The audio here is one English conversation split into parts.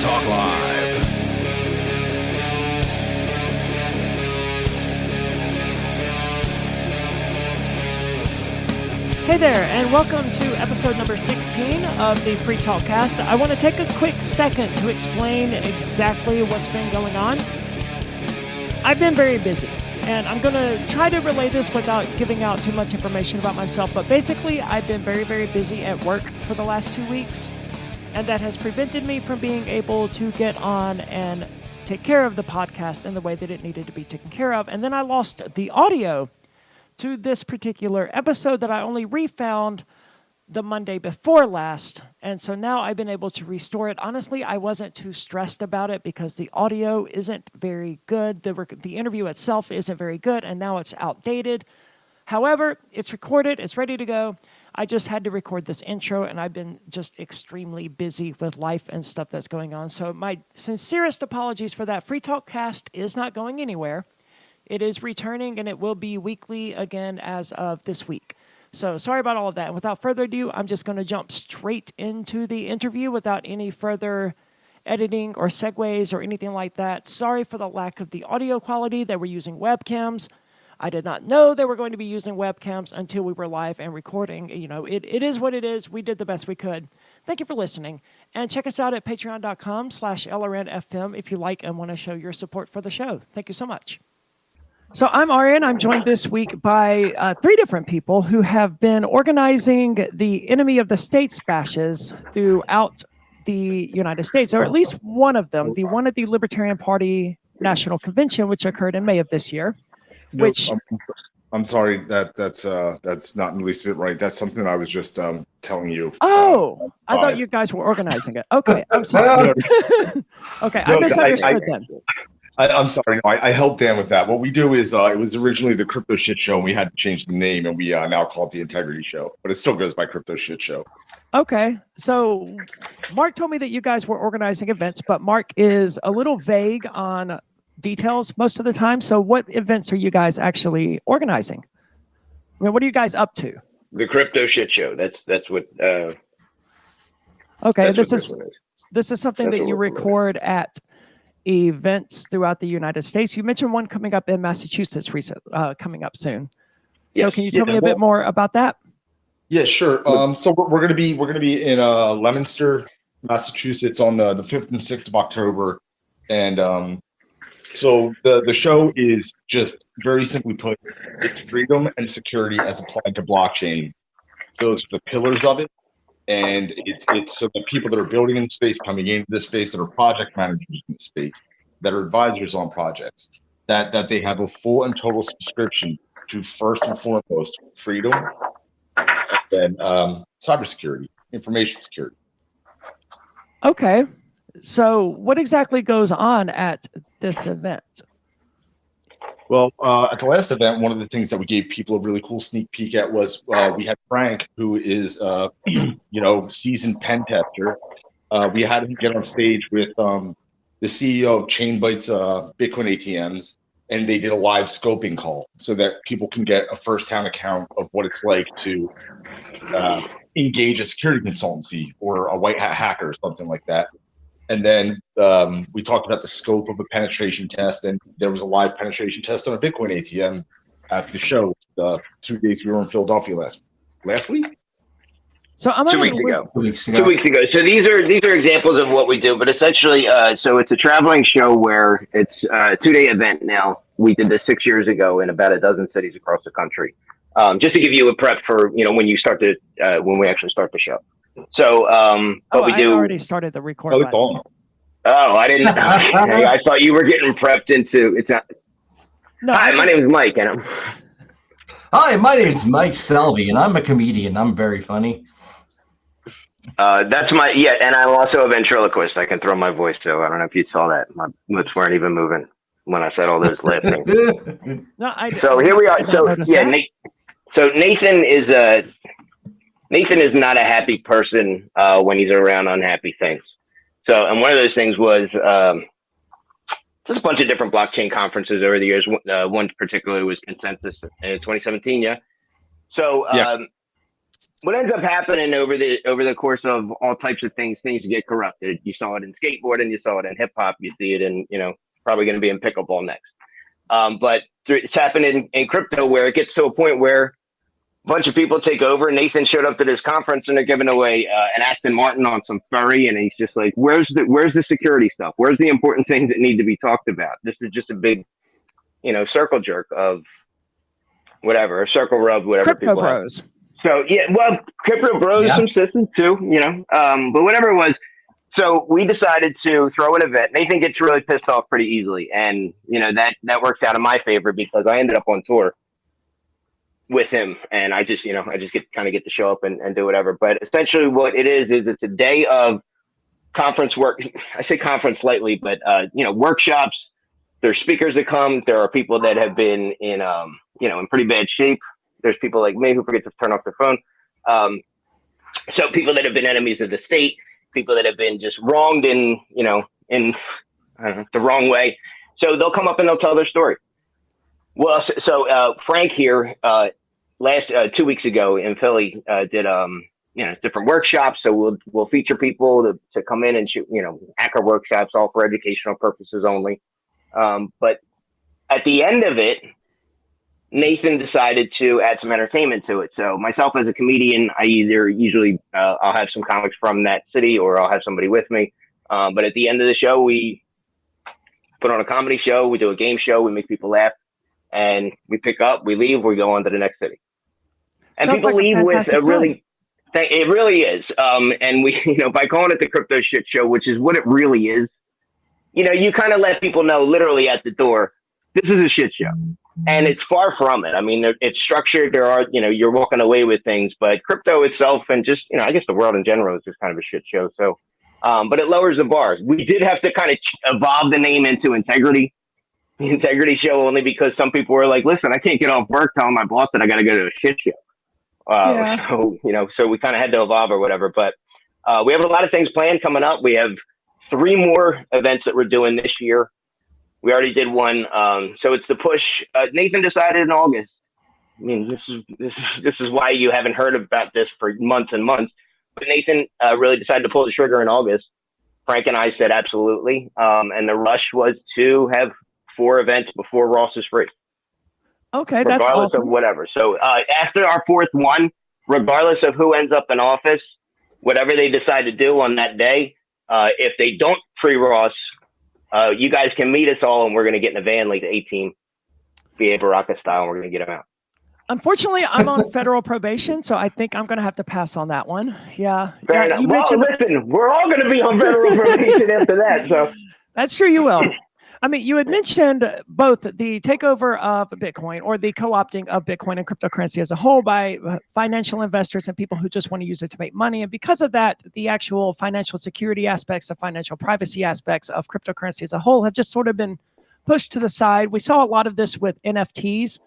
Talk Live. Hey there, and welcome to episode number 16 of the Free Talk Cast. I want to take a quick second to explain exactly what's been going on. I've been very busy, and I'm going to try to relay this without giving out too much information about myself, but basically I've been very, very busy at work for the last 2 weeks, and that has prevented me from being able to get on and take care of the podcast in the way that it needed to be taken care of. And then I lost the audio to this particular episode that I only refound the Monday before last. And so now I've been able to restore it. Honestly, I wasn't too stressed about it because the audio isn't very good. The interview itself isn't very good, and now it's outdated. However, it's recorded. It's ready to go. I just had to record this intro, and I've been just extremely busy with life and stuff that's going on. So my sincerest apologies for that. Free Talk Cast is not going anywhere. It is returning, and it will be weekly again as of this week. So sorry about all of that. And without further ado, I'm just going to jump straight into the interview without any further editing or segues or anything like that. Sorry for the lack of the audio quality. They were using webcams. I did not know they were going to be using webcams until we were live and recording. You know, it is what it is. We did the best we could. Thank you for listening. And check us out at patreon.com/LRNFM if you like and want to show your support for the show. Thank you so much. So I'm Aryan. I'm joined this week by 3 different people who have been organizing the Enemy of the States bashes throughout the United States, or at least one of them, the one at the Libertarian Party National Convention, which occurred in May of this year. I'm sorry, that's not in the least bit right. That's something I was just telling you. Oh, I thought you guys were organizing it. Okay, I'm sorry. Okay, I misunderstood then. I'm sorry. No, I helped Dan with that. What we do is it was originally the Crypto Shit Show, and we had to change the name, and we now call it the Integrity Show. But it still goes by Crypto Shit Show. Okay, so Mark told me that you guys were organizing events, but Mark is a little vague on details most of the time. So what events are you guys actually organizing? I mean, what are you guys up to? The Crypto Shit Show. That's what. Okay, this is something that you record at events throughout the United States. You mentioned one coming up in Massachusetts coming up soon. So Yes. can you tell me a bit more about that? Yeah, sure. So we're gonna be in Leominster, Massachusetts on the 5th and 6th of October, and so the show is just very simply put, it's freedom and security as applied to blockchain. Those are the pillars of it. And it's so the people that are building in the space, coming into this space, that are project managers in the space, that are advisors on projects, that they have a full and total subscription to, first and foremost, freedom, and then cybersecurity, information security. Okay. So what exactly goes on at this event? Well, at the last event, one of the things that we gave people a really cool sneak peek at was we had Frank, who is, seasoned pen tester. We had him get on stage with the CEO of Chainbyte's Bitcoin ATMs, and they did a live scoping call so that people can get a first-hand account of what it's like to engage a security consultancy or a white hat hacker or something like that. And then we talked about the scope of a penetration test, and there was a live penetration test on a Bitcoin ATM at the show 2 days we were in Philadelphia last week. So I'm 2 weeks ago. 2 weeks ago. So these are examples of what we do, but essentially, so it's a traveling show where it's a 2-day event now. We did this 6 years ago in about a dozen cities across the country. Just to give you a prep for when we actually start the show. So, what we do. I already started the record. Oh, I didn't. Okay, I thought you were getting prepped into. It's not. No, hi, my name is Mike, and Hi, my name is Mike Selvey, and I'm a comedian. I'm very funny. That's and I'm also a ventriloquist. I can throw my voice, so I don't know if you saw that. My lips weren't even moving when I said all those last things. So here we are. So yeah, so Nathan is not a happy person when he's around unhappy things. So, and one of those things was just a bunch of different blockchain conferences over the years. One particularly was Consensus in 2017. Yeah. So what ends up happening over the course of all types of things get corrupted. You saw it in skateboarding, you saw it in hip hop, you see it in, probably going to be in pickleball next. But it's happened in crypto where it gets to a point where a bunch of people take over. Nathan showed up to this conference and they're giving away an Aston Martin on some furry, and he's just like, "Where's the security stuff? Where's the important things that need to be talked about? This is just a big, circle jerk of whatever, a circle rub, whatever." Crypto bros. Have. So yeah, well, crypto bros, some systems too, but whatever it was. So we decided to throw an event. Nathan gets really pissed off pretty easily, and that works out in my favor because I ended up on tour with him, and I just get to show up and do whatever. But essentially what it is it's a day of conference work. I say conference lightly, but workshops. There's speakers that come. There are people that have been in pretty bad shape. There's people like me who forget to turn off their phone. So people that have been enemies of the state, people that have been just wronged in the wrong way. So they'll come up and they'll tell their story. Well, so Frank here, last 2 weeks ago in Philly, did different workshops. So we'll feature people to come in and shoot hacker workshops, all for educational purposes only. But at the end of it, Nathan decided to add some entertainment to it. So myself as a comedian, I usually I'll have some comics from that city or I'll have somebody with me. But at the end of the show, we put on a comedy show, we do a game show, we make people laugh, and we pick up, we leave, we go on to the next city. And sounds people like leave with a really, it really is. And we, by calling it the Crypto Shit Show, which is what it really is, you kind of let people know literally at the door, this is a shit show. And it's far from it. I mean, it's structured. There are, you're walking away with things, but crypto itself and just, I guess the world in general is just kind of a shit show. So, but it lowers the bars. We did have to kind of evolve the name into Integrity, the Integrity Show, only because some people were like, listen, I can't get off work telling my boss that I got to go to a shit show. So we kind of had to evolve or whatever. But we have a lot of things planned coming up. We have 3 more events that we're doing this year. We already did one, so it's the push. Nathan decided in August. I mean, this is why you haven't heard about this for months and months. But Nathan really decided to pull the trigger in August. Frank and I said absolutely, and the rush was to have 4 events before Ross is free. Okay, that's awesome. Regardless of whatever. So after our 4th one, regardless of who ends up in office, whatever they decide to do on that day, if they don't free Ross. You guys can meet us all, and we're going to get in a van like the A-Team, B.A. Baraka style, and we're going to get them out. Unfortunately, I'm on federal probation, so I think I'm going to have to pass on that one. Yeah. Fair enough. Listen, we're all going to be on federal probation after that. So that's true, you will. I mean, you had mentioned both the takeover of Bitcoin or the co-opting of Bitcoin and cryptocurrency as a whole by financial investors and people who just want to use it to make money. And because of that, the actual financial security aspects, the financial privacy aspects of cryptocurrency as a whole have just sort of been pushed to the side. We saw a lot of this with NFTs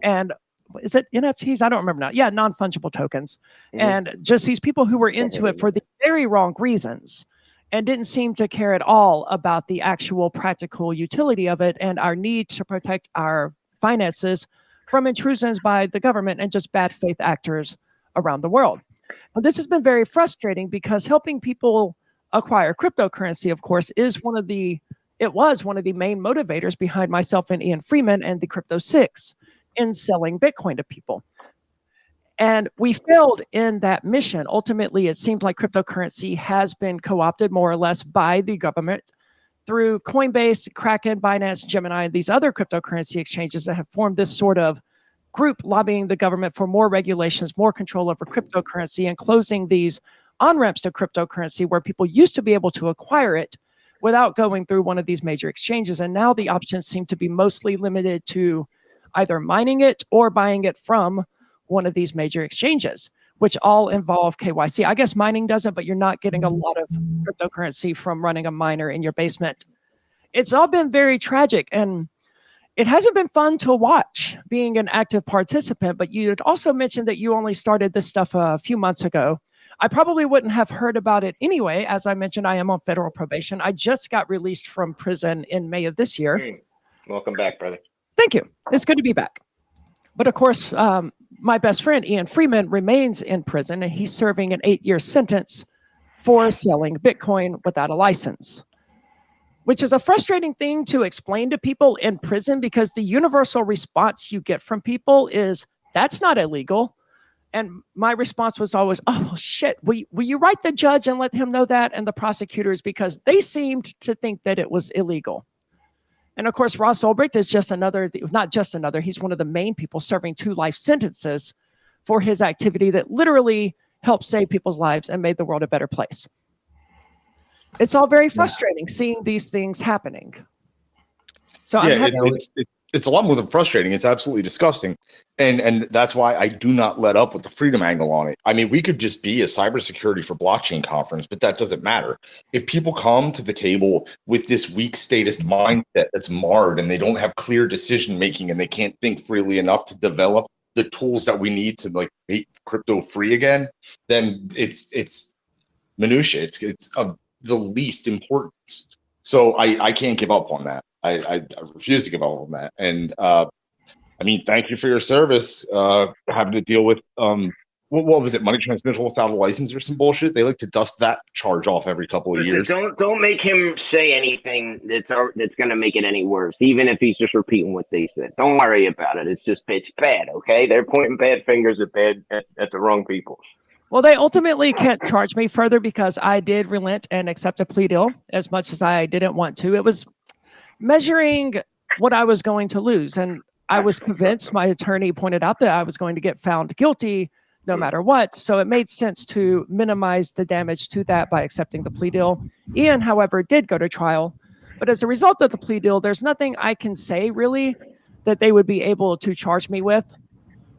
and is it NFTs? I don't remember now. Yeah, non-fungible tokens. Mm-hmm. And just these people who were into it for the very wrong reasons. And didn't seem to care at all about the actual practical utility of it and our need to protect our finances from intrusions by the government and just bad faith actors around the world. But this has been very frustrating because helping people acquire cryptocurrency, of course, was one of the main motivators behind myself and Ian Freeman and the Crypto 6 in selling Bitcoin to people. And we failed in that mission. Ultimately, it seems like cryptocurrency has been co-opted more or less by the government through Coinbase, Kraken, Binance, Gemini, and these other cryptocurrency exchanges that have formed this sort of group lobbying the government for more regulations, more control over cryptocurrency, and closing these on-ramps to cryptocurrency where people used to be able to acquire it without going through one of these major exchanges. And now the options seem to be mostly limited to either mining it or buying it from one of these major exchanges, which all involve KYC. I guess mining doesn't, but you're not getting a lot of cryptocurrency from running a miner in your basement. It's all been very tragic, and it hasn't been fun to watch being an active participant, but you had also mentioned that you only started this stuff a few months ago. I probably wouldn't have heard about it anyway. As I mentioned, I am on federal probation. I just got released from prison in May of this year. Welcome back, brother. Thank you. It's good to be back. But of course, my best friend, Ian Freeman, remains in prison, and he's serving an 8-year sentence for selling Bitcoin without a license, which is a frustrating thing to explain to people in prison because the universal response you get from people is, that's not illegal. And my response was always, oh, well, shit, will you write the judge and let him know that, and the prosecutors, because they seemed to think that it was illegal. And of course, Ross Ulbricht is just another, not just another, he's one of the main people serving 2 life sentences for his activity that literally helped save people's lives and made the world a better place. It's all very frustrating seeing these things happening. So it's a lot more than frustrating. It's absolutely disgusting. And that's why I do not let up with the freedom angle on it. I mean, we could just be a cybersecurity for blockchain conference, but that doesn't matter. If people come to the table with this weak statist mindset that's marred and they don't have clear decision making and they can't think freely enough to develop the tools that we need to like make crypto free again, then it's minutia. It's of the least importance. So I can't give up on that. I refuse to give up on that. And I mean, thank you for your service. Having to deal with what was it? Money transmittal without a license or some bullshit. They like to dust that charge off every couple of years. Don't make him say anything that's going to make it any worse, even if he's just repeating what they said. Don't worry about it. It's bad. Okay, they're pointing bad fingers at the wrong people. Well, they ultimately can't charge me further because I did relent and accept a plea deal as much as I didn't want to. It was measuring what I was going to lose. And I was convinced, my attorney pointed out, that I was going to get found guilty no matter what. So it made sense to minimize the damage to that by accepting the plea deal. Ian, however, did go to trial. But as a result of the plea deal, there's nothing I can say really that they would be able to charge me with.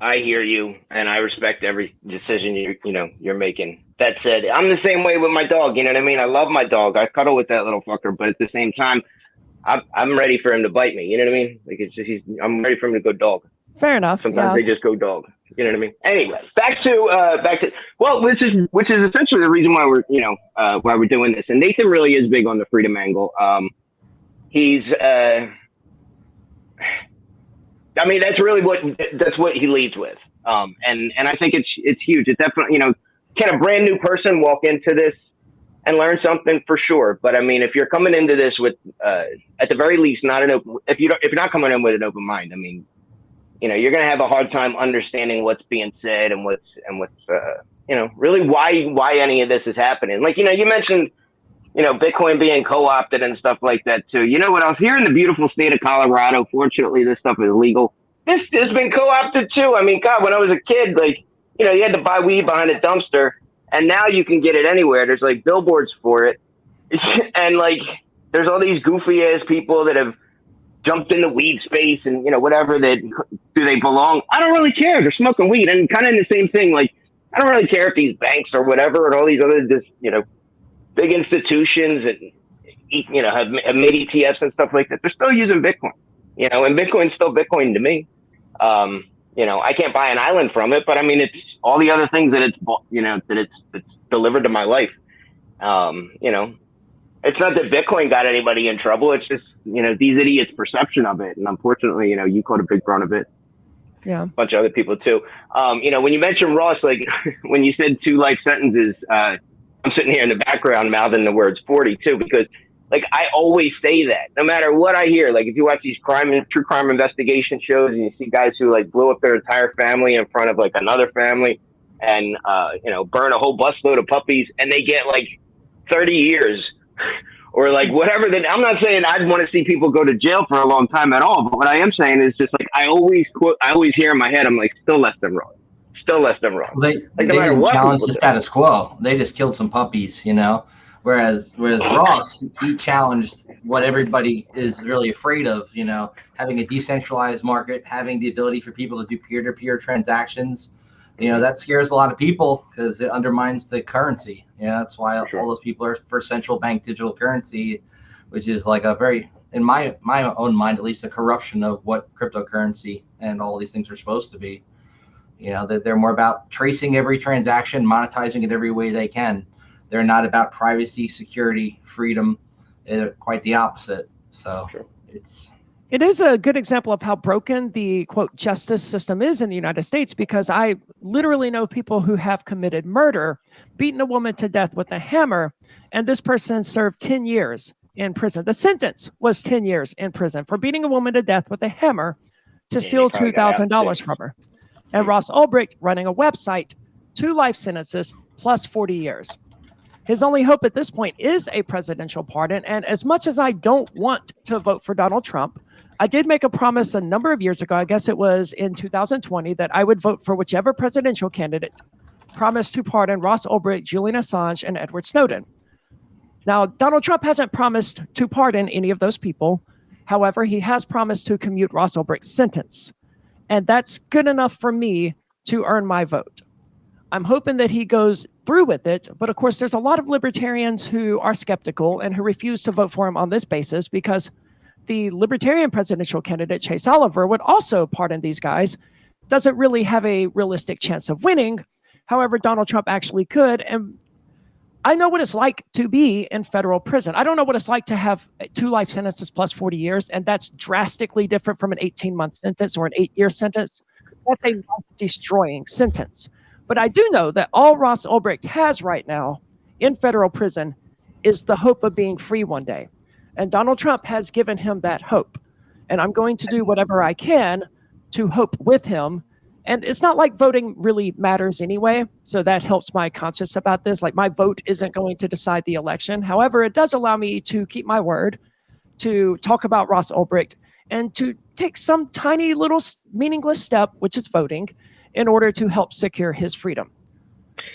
I hear you, and I respect every decision you're making. That said, I'm the same way with my dog. You know what I mean? I love my dog. I cuddle with that little fucker, but at the same time, I'm ready for him to bite me. You know what I mean? Like I'm ready for him to go dog. Fair enough. Sometimes they just go dog. You know what I mean? Anyway, back to well, which is essentially the reason why we're doing this. And Nathan really is big on the freedom angle. He's I mean, that's what he leads with. And I think it's huge. It's definitely, can a brand new person walk into this and learn something? For sure. But I mean, if you're coming into this with, at the very least, if you're not coming in with an open mind, I mean, you're going to have a hard time understanding what's being said and what's really why any of this is happening. Like, you mentioned, Bitcoin being co-opted and stuff like that too. You know what else? Here in the beautiful state of Colorado, fortunately, this stuff is legal. This has been co-opted too. I mean, God, when I was a kid, like, you had to buy weed behind a dumpster, and now you can get it anywhere. There's like billboards for it. And like, there's all these goofy ass people that have jumped in the weed space and, whatever, do they belong? I don't really care. They're smoking weed. And kind of in the same thing, like, I don't really care if these banks or whatever and all these other, big institutions and have made ETFs and stuff like that. They're still using Bitcoin, and Bitcoin's still Bitcoin to me. I can't buy an island from it, but I mean, it's all the other things that it's delivered to my life. It's not that Bitcoin got anybody in trouble. It's just, these idiots' perception of it. And unfortunately, you caught a big brunt of it. Yeah. A bunch of other people too. When you mentioned Ross, like when you said 2 life sentences, I'm sitting here in the background mouthing the words 40 too, because like I always say that no matter what I hear. Like if you watch these true crime investigation shows and you see guys who like blew up their entire family in front of like another family and burn a whole busload of puppies and they get like 30 years or like whatever, then I'm not saying I'd want to see people go to jail for a long time at all. But what I am saying is just like I always hear in my head, I'm like, still less than wrong. They didn't challenge the status quo. They just killed some puppies, Whereas Ross, he challenged what everybody is really afraid of, having a decentralized market, having the ability for people to do peer-to-peer transactions. That scares a lot of people because it undermines the currency. That's why all those people are for central bank digital currency, which is like a very, in my own mind, at least, a corruption of what cryptocurrency and all these things are supposed to be. That they're more about tracing every transaction, monetizing it every way they can. They're not about privacy, security, freedom. They're quite the opposite. So It is a good example of how broken the, quote, justice system is in the United States, because I literally know people who have committed murder, beaten a woman to death with a hammer, and this person served 10 years in prison. The sentence was 10 years in prison for beating a woman to death with a hammer to steal $2,000 from her. And Ross Ulbricht, running a website, 2 life sentences plus 40 years. His only hope at this point is a presidential pardon. And as much as I don't want to vote for Donald Trump, I did make a promise a number of years ago, I guess it was in 2020, that I would vote for whichever presidential candidate promised to pardon Ross Ulbricht, Julian Assange, and Edward Snowden. Now, Donald Trump hasn't promised to pardon any of those people. However, he has promised to commute Ross Ulbricht's sentence. And that's good enough for me to earn my vote. I'm hoping that he goes through with it. But of course, there's a lot of libertarians who are skeptical and who refuse to vote for him on this basis, because the libertarian presidential candidate, Chase Oliver, would also pardon these guys. Doesn't really have a realistic chance of winning. However, Donald Trump actually could. And I know what it's like to be in federal prison. I don't know what it's like to have 2 life sentences plus 40 years. And that's drastically different from an 18-month sentence or an 8-year sentence. That's a life-destroying sentence. But I do know that all Ross Ulbricht has right now in federal prison is the hope of being free one day. And Donald Trump has given him that hope. And I'm going to do whatever I can to hope with him. And it's not like voting really matters anyway. So that helps my conscience about this. Like, my vote isn't going to decide the election. However, it does allow me to keep my word, to talk about Ross Ulbricht, and to take some tiny little meaningless step, which is voting, in order to help secure his freedom.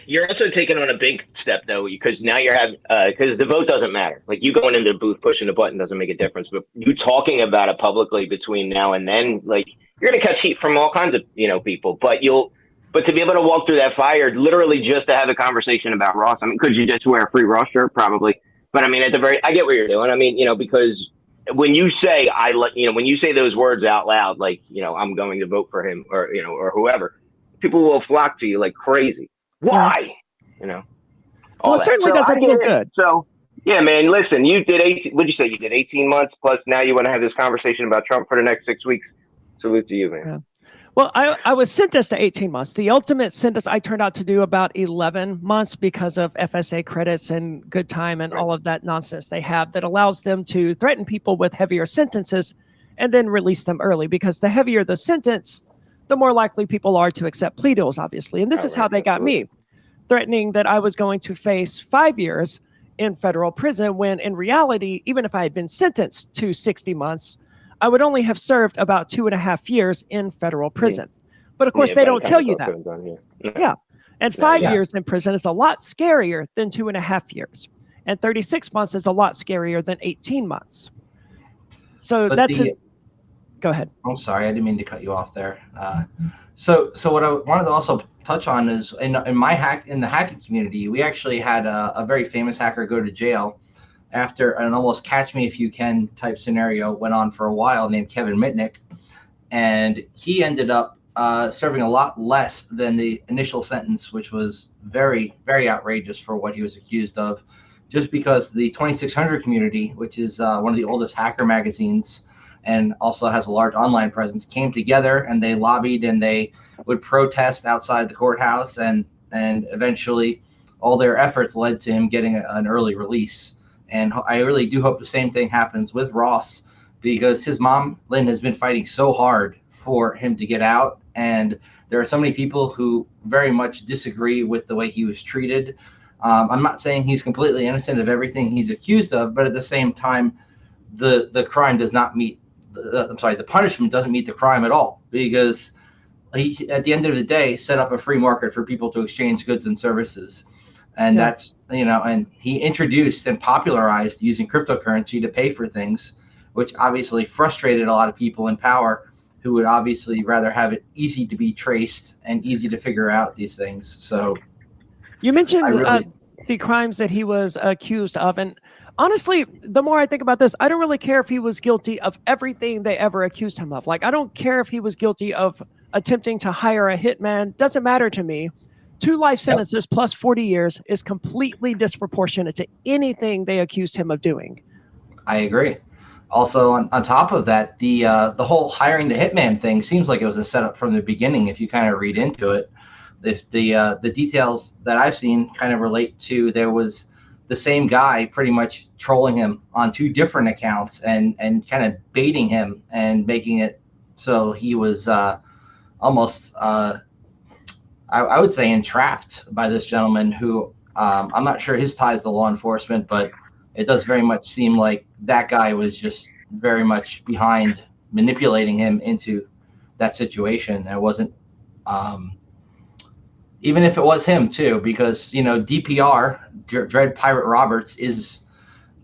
You're also taking on a big step, though, because now you're having, because the vote doesn't matter. Like, you going into the booth, pushing the button doesn't make a difference. But you talking about it publicly between now and then, like, you're going to catch heat from all kinds of, people. But to be able to walk through that fire, literally just to have a conversation about Ross. I mean, could you just wear a free Ross shirt? Probably. But I mean, I get what you're doing. I mean, because when you say when you say those words out loud, like, I'm going to vote for him, or or whoever, people will flock to you like crazy. Why? Well, it certainly doesn't feel good. So, yeah, man, listen, you did 18, what'd you say? You did 18 months plus now you want to have this conversation about Trump for the next 6 weeks. Salute to you, man. Yeah. Well, I was sentenced to 18 months. The ultimate sentence I turned out to do about 11 months because of FSA credits and good time and all of that nonsense they have that allows them to threaten people with heavier sentences and then release them early, because the heavier the sentence, the more likely people are to accept plea deals, obviously. And this is how they got me, threatening that I was going to face 5 years in federal prison, when in reality, even if I had been sentenced to 60 months, I would only have served about 2.5 years in federal prison. But of course, they don't tell you that. Yeah. And 5 years in prison is a lot scarier than 2.5 years. And 36 months is a lot scarier than 18 months. So go ahead. I'm sorry, I didn't mean to cut you off there. So what I wanted to also touch on is in the hacking community, we actually had a very famous hacker go to jail after an almost catch me if you can type scenario went on for a while, named Kevin Mitnick. And he ended up serving a lot less than the initial sentence, which was very, very outrageous for what he was accused of, just because the 2600 community, which is one of the oldest hacker magazines and also has a large online presence, came together and they lobbied and they would protest outside the courthouse, and eventually all their efforts led to him getting an early release. And I really do hope the same thing happens with Ross, because his mom, Lynn, has been fighting so hard for him to get out. And there are so many people who very much disagree with the way he was treated. I'm not saying he's completely innocent of everything he's accused of, but at the same time, the crime does not meet, the punishment doesn't meet the crime at all, because he, at the end of the day, set up a free market for people to exchange goods and services. And that's, and he introduced and popularized using cryptocurrency to pay for things, which obviously frustrated a lot of people in power who would obviously rather have it easy to be traced and easy to figure out these things. So you mentioned the crimes that he was accused of. And honestly, the more I think about this, I don't really care if he was guilty of everything they ever accused him of. Like, I don't care if he was guilty of attempting to hire a hitman. Doesn't matter to me. 2 life sentences plus 40 years is completely disproportionate to anything they accused him of doing. I agree. Also, on top of that, the whole hiring the hitman thing seems like it was a setup from the beginning. If you kind of read into it, if the details that I've seen kind of relate to, there was the same guy pretty much trolling him on 2 different accounts and kind of baiting him and making it so he was almost I would say entrapped by this gentleman who I'm not sure his ties to law enforcement, but it does very much seem like that guy was just very much behind manipulating him into that situation. It wasn't, even if it was him too, because, DPR, Dread Pirate Roberts, is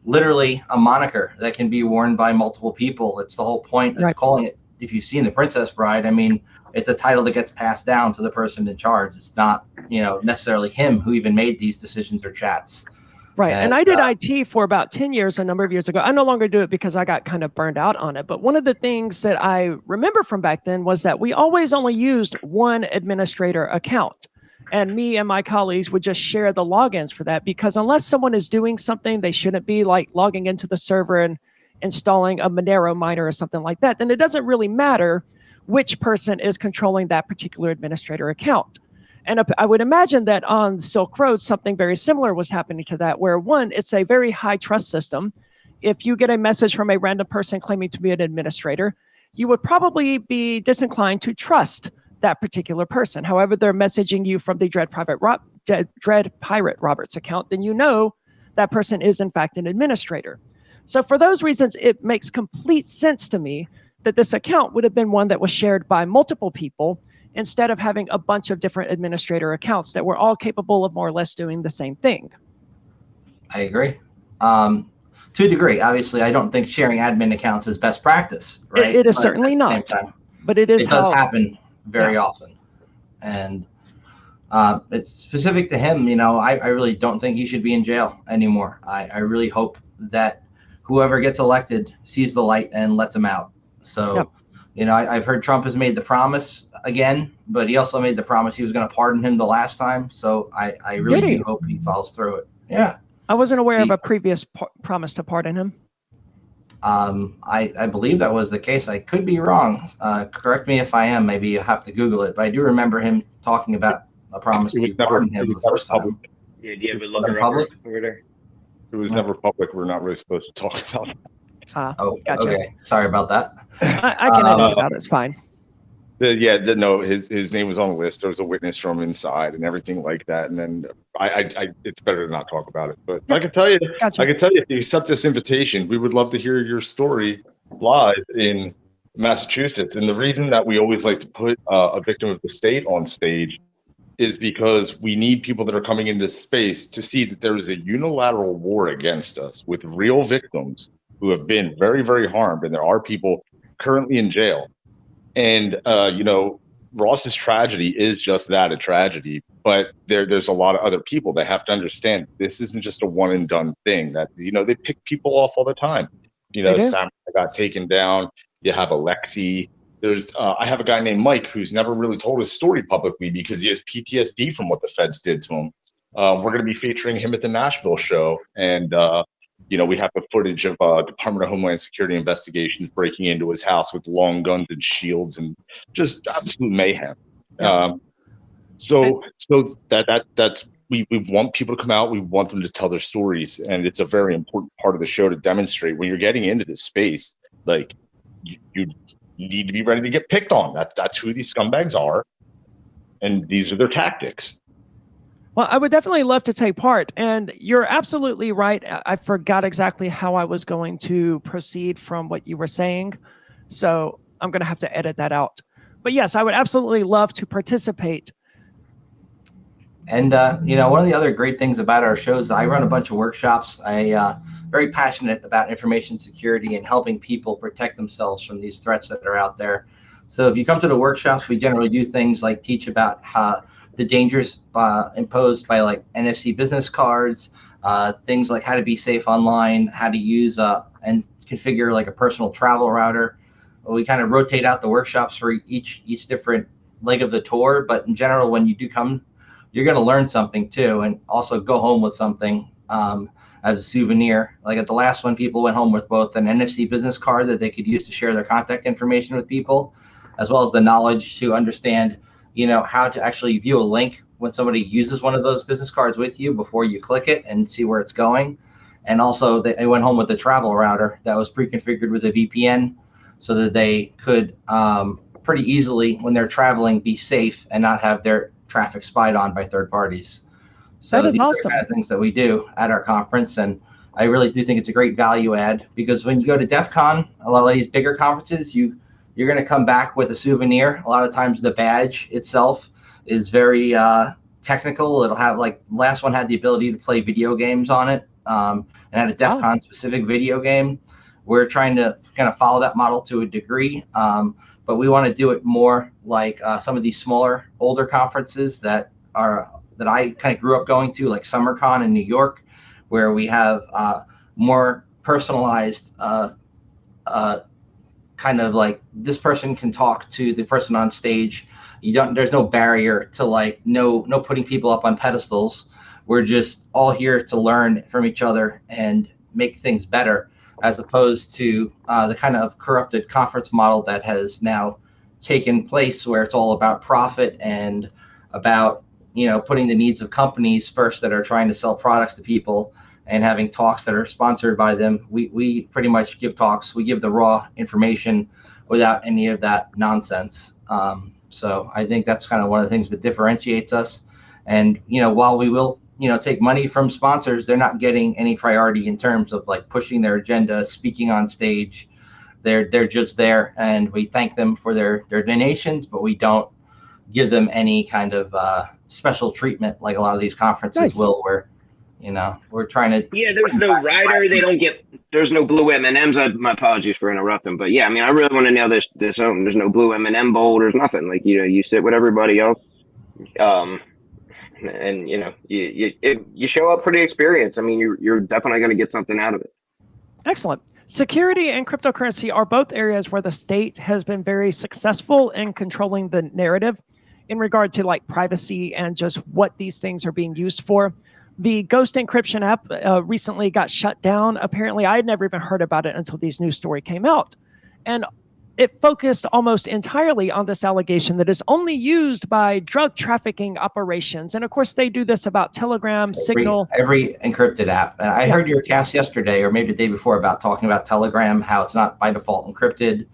literally a moniker that can be worn by multiple people. It's the whole point of calling it, if you've seen The Princess Bride, I mean, it's a title that gets passed down to the person in charge. It's not, necessarily him who even made these decisions or chats. Right. And I did IT for about 10 years, a number of years ago. I no longer do it because I got kind of burned out on it. But one of the things that I remember from back then was that we always only used one administrator account. And me and my colleagues would just share the logins for that, because unless someone is doing something they shouldn't be, like logging into the server and installing a Monero miner or something like that, then it doesn't really matter which person is controlling that particular administrator account. And I would imagine that on Silk Road, something very similar was happening to that, where one, it's a very high trust system. If you get a message from a random person claiming to be an administrator, you would probably be disinclined to trust that particular person. However, they're messaging you from the Dread Pirate Roberts account, then you know that person is in fact an administrator. So for those reasons, it makes complete sense to me that this account would have been one that was shared by multiple people, instead of having a bunch of different administrator accounts that were all capable of more or less doing the same thing. I agree. To a degree, obviously, I don't think sharing admin accounts is best practice. Right? It is certainly not. But it does happen very often. And it's specific to him. I really don't think he should be in jail anymore. I really hope that whoever gets elected sees the light and lets him out. So, I've heard Trump has made the promise again, but he also made the promise he was going to pardon him the last time. So I really do hope he follows through it. Yeah. I wasn't aware of a previous promise to pardon him. I believe that was the case. I could be wrong. Correct me if I am. Maybe you have to Google it. But I do remember him talking about a promise to pardon him the first time. Yeah, do you have a look public over there? It was never public. We're not really supposed to talk about it. Gotcha. Okay. Sorry about that. I can edit it out. It's fine. His name was on the list. There was a witness from inside and everything like that. And then it's better to not talk about it. But I can tell you, if you accept this invitation, we would love to hear your story live in Massachusetts. And the reason that we always like to put a victim of the state on stage is because we need people that are coming into space to see that there is a unilateral war against us with real victims who have been very, very harmed. And there are people currently in jail. And, Ross's tragedy is just that, a tragedy. But there's a lot of other people that have to understand this isn't just a one and done thing. That, they pick people off all the time. Sam got taken down. You have Alexi. I have a guy named Mike who's never really told his story publicly because he has PTSD from what the feds did to him. We're going to be featuring him at the Nashville show. And, we have the footage of Department of Homeland Security investigations breaking into his house with long guns and shields and just absolute mayhem. So that's we want people to come out. We want them to tell their stories, and it's a very important part of the show to demonstrate when you're getting into this space. Like you need to be ready to get picked on. That's who these scumbags are, and these are their tactics. Well, I would definitely love to take part. And you're absolutely right. I forgot exactly how I was going to proceed from what you were saying. So I'm going to have to edit that out. But yes, I would absolutely love to participate. And, one of the other great things about our shows, I run a bunch of workshops. I'm very passionate about information security and helping people protect themselves from these threats that are out there. So if you come to the workshops, we generally do things like teach about how the dangers imposed by like NFC business cards, things like how to be safe online, how to use and configure like a personal travel router. We kind of rotate out the workshops for each different leg of the tour, but in general, when you do come, you're going to learn something too, and also go home with something. as a souvenir. Like at the last one, people went home with both an NFC business card that they could use to share their contact information with people, as well as the knowledge to understand, how to actually view a link when somebody uses one of those business cards with you before you click it and see where it's going. And also they went home with a travel router that was pre-configured with a VPN so that they could pretty easily, when they're traveling, be safe and not have their traffic spied on by third parties. So that is these awesome. are the kind of things that we do at our conference. And I really do think it's a great value add, because when you go to DEF CON, a lot of these bigger conferences, you're going to come back with a souvenir. A lot of times the badge itself is very technical. It'll have, like, last one had the ability to play video games on it, and had a DEF CON specific video game. We're trying to kind of follow that model to a degree, but we want to do it more like some of these smaller, older conferences that I kind of grew up going to, like SummerCon in New York, where we have more personalized kind of like, this person can talk to the person on stage. There's no barrier to, like, no putting people up on pedestals. We're just all here to learn from each other and make things better, as opposed to the kind of corrupted conference model that has now taken place, where it's all about profit and about, putting the needs of companies first that are trying to sell products to people, and having talks that are sponsored by them. We pretty much give talks. We give the raw information without any of that nonsense. So I think that's kind of one of the things that differentiates us. And, while we will, take money from sponsors, they're not getting any priority in terms of, like, pushing their agenda, speaking on stage. They're just there, and we thank them for their donations, but we don't give them any kind of special treatment like a lot of these conferences will, where, we're trying to. Yeah, there's no rider. There's no blue M&Ms. My apologies for interrupting, but yeah, I mean, I really want to nail this home. There's no blue M&M bowl. There's nothing. Like, you sit with everybody else. And you show up for the experience. I mean, you're definitely going to get something out of it. Excellent. Security and cryptocurrency are both areas where the state has been very successful in controlling the narrative in regard to, like, privacy and just what these things are being used for. The Ghost encryption app recently got shut down. Apparently, I had never even heard about it until this news story came out. And it focused almost entirely on this allegation that is only used by drug trafficking operations. And of course, they do this about Telegram, Signal. Every encrypted app. And I heard your cast yesterday, or maybe the day before, about talking about Telegram, how it's not by default encrypted.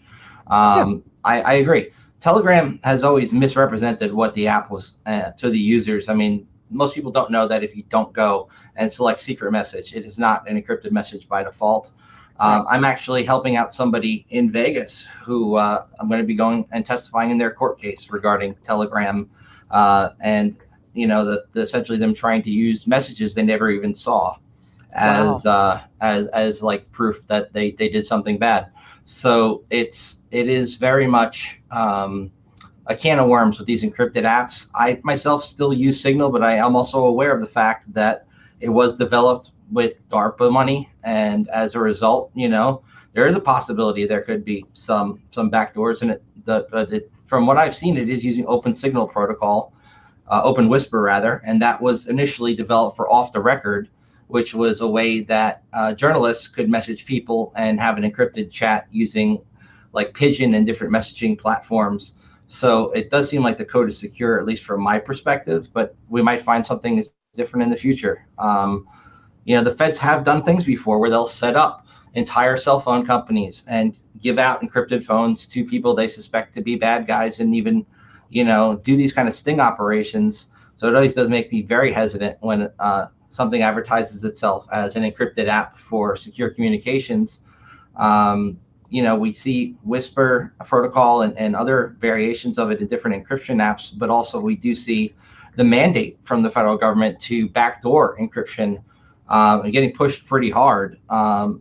I agree. Telegram has always misrepresented what the app was to the users. I mean, most people don't know that if you don't go and select secret message, it is not an encrypted message by default. I'm actually helping out somebody in Vegas who I'm going to be going and testifying in their court case regarding Telegram, and essentially them trying to use messages they never even saw as like proof that they did something bad. So it is very much a can of worms with these encrypted apps. I myself still use Signal, but I am also aware of the fact that it was developed with DARPA money, and as a result, there is a possibility there could be some backdoors in it. From what I've seen, it is using Open Signal protocol, Open Whisper rather, and that was initially developed for off the record, which was a way that journalists could message people and have an encrypted chat using, like, Pigeon and different messaging platforms. So it does seem like the code is secure, at least from my perspective, but we might find something different in the future. The feds have done things before where they'll set up entire cell phone companies and give out encrypted phones to people they suspect to be bad guys, and even, do these kind of sting operations. So it always does make me very hesitant when something advertises itself as an encrypted app for secure communications. We see Whisper protocol and other variations of it in different encryption apps, but also we do see the mandate from the federal government to backdoor encryption and getting pushed pretty hard.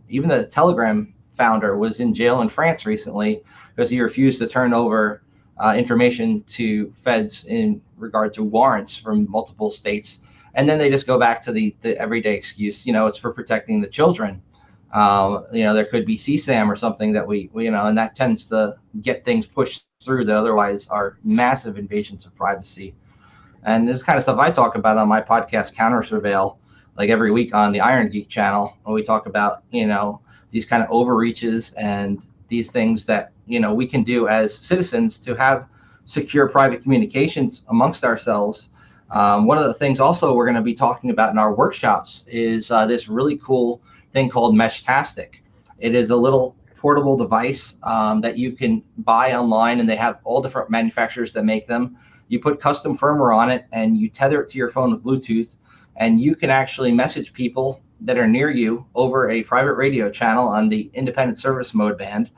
Even the Telegram founder was in jail in France recently because he refused to turn over information to feds in regard to warrants from multiple states. And then they just go back to the everyday excuse, it's for protecting the children. There could be CSAM or something that we and that tends to get things pushed through that otherwise are massive invasions of privacy. And this kind of stuff I talk about on my podcast, Counter Surveil. like every week on the Iron Geek channel, when we talk about, these kind of overreaches and these things that, we can do as citizens to have secure private communications amongst ourselves. One of the things also we're going to be talking about in our workshops is this really cool thing called Meshtastic. It is a little portable device that you can buy online, and they have all different manufacturers that make them. You put custom firmware on it and you tether it to your phone with Bluetooth, and you can actually message people that are near you over a private radio channel on the independent service mode band.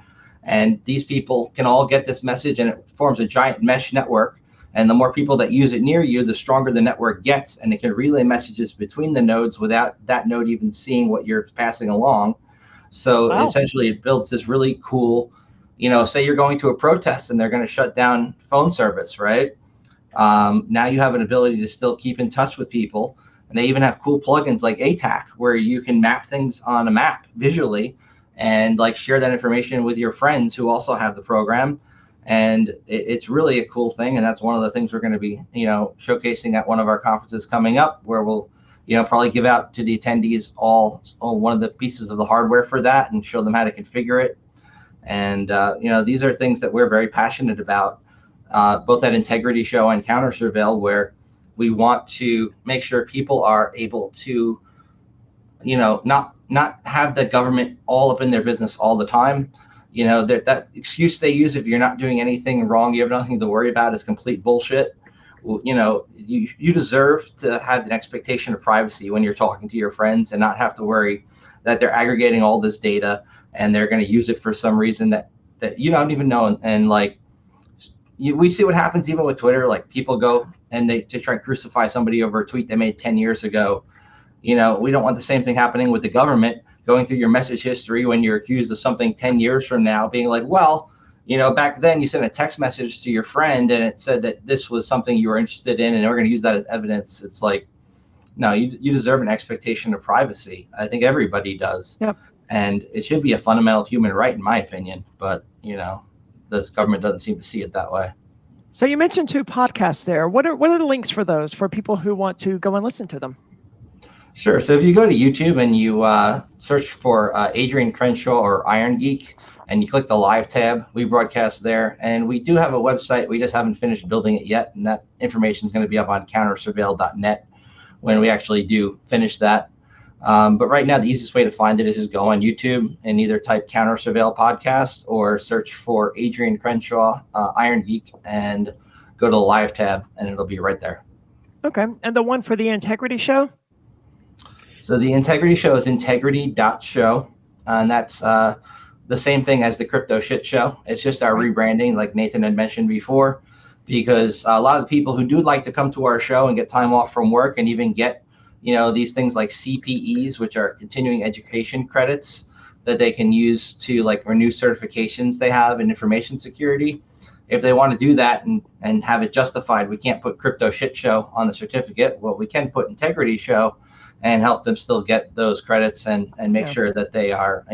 And these people can all get this message, and it forms a giant mesh network. And the more people that use it near you, the stronger the network gets, and it can relay messages between the nodes without that node even seeing what you're passing along. So wow. Essentially it builds this really cool, say you're going to a protest and they're going to shut down phone service, right? Now you have an ability to still keep in touch with people. And they even have cool plugins like ATAC, where you can map things on a map visually and like share that information with your friends who also have the program. And it's really a cool thing. And that's one of the things we're going to be, showcasing at one of our conferences coming up, where we'll, probably give out to the attendees all one of the pieces of the hardware for that and show them how to configure it. And, these are things that we're very passionate about, both at Integrity Show and Counter Surveil, where we want to make sure people are able to, not have the government all up in their business all the time. That excuse they use, if you're not doing anything wrong, you have nothing to worry about, is complete bullshit. You deserve to have an expectation of privacy when you're talking to your friends, and not have to worry that they're aggregating all this data and they're going to use it for some reason that you don't even know. And we see what happens even with Twitter. Like, people go and they try and crucify somebody over a tweet they made 10 years ago. We don't want the same thing happening with the government, going through your message history when you're accused of something 10 years from now, being like, well, back then you sent a text message to your friend and it said that this was something you were interested in, and we're going to use that as evidence. It's like, no, you deserve an expectation of privacy. I think everybody does. Yep. And it should be a fundamental human right, in my opinion. But, this government doesn't seem to see it that way. So you mentioned 2 podcasts there. What are the links for those for people who want to go and listen to them? Sure. So if you go to YouTube and you search for Adrian Crenshaw or Iron Geek, and you click the live tab, we broadcast there. And we do have a website. We just haven't finished building it yet. And that information is going to be up on countersurveil.net when we actually do finish that. But right now, the easiest way to find it is just go on YouTube and either type Counter Surveil Podcast or search for Adrian Crenshaw, Iron Geek, and go to the live tab, and it'll be right there. Okay. And the one for the Integrity Show? So the Integrity Show is integrity.show, and that's the same thing as the Crypto Shit Show. It's just our rebranding, like Nathan had mentioned before, because a lot of the people who do like to come to our show and get time off from work and even get these things like CPEs, which are continuing education credits that they can use to like renew certifications they have in information security. If they want to do that and have it justified, we can't put Crypto Shit Show on the certificate. Well, we can put Integrity Show and help them still get those credits and make sure that they are,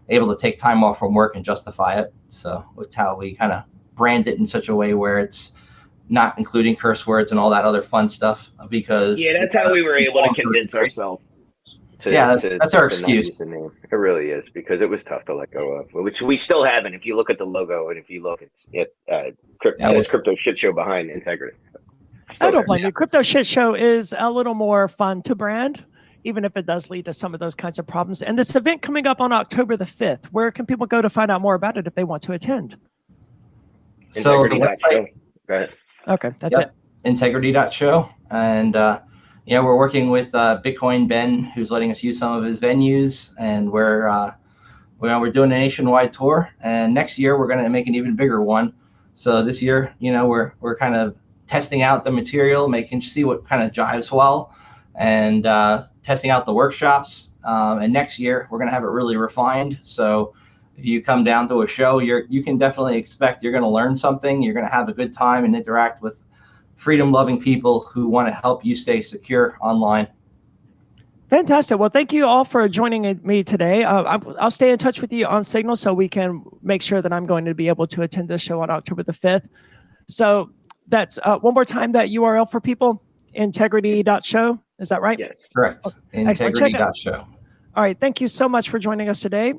able to take time off from work and justify it. So that's how we kind of brand it in such a way where it's not including curse words and all that other fun stuff, because that's how we were able to convince ourselves that's our excuse. The name. It really is, because it was tough to let go of, which we still haven't. If you look at the logo and if you look at Crypto Shit Show behind Integrity. I don't blame you. Crypto Shit Show is a little more fun to brand, even if it does lead to some of those kinds of problems. And this event coming up on October the 5th, where can people go to find out more about it if they want to attend? Integrity.show. Go ahead. Okay, that's it. Integrity.show. And, we're working with Bitcoin Ben, who's letting us use some of his venues. And we're doing a nationwide tour. And next year, we're going to make an even bigger one. So this year, we're kind of testing out the material, see what kind of jives well, and testing out the workshops. And next year, we're going to have it really refined. So if you come down to a show, you can definitely expect you're going to learn something. You're going to have a good time and interact with freedom-loving people who want to help you stay secure online. Fantastic. Well, thank you all for joining me today. I'll stay in touch with you on Signal so we can make sure that I'm going to be able to attend this show on October the 5th. So that's one more time, that URL for people, integrity.show. Is that right? Yes. Correct. Excellent. Check it. Integrity.show. All right. Thank you so much for joining us today.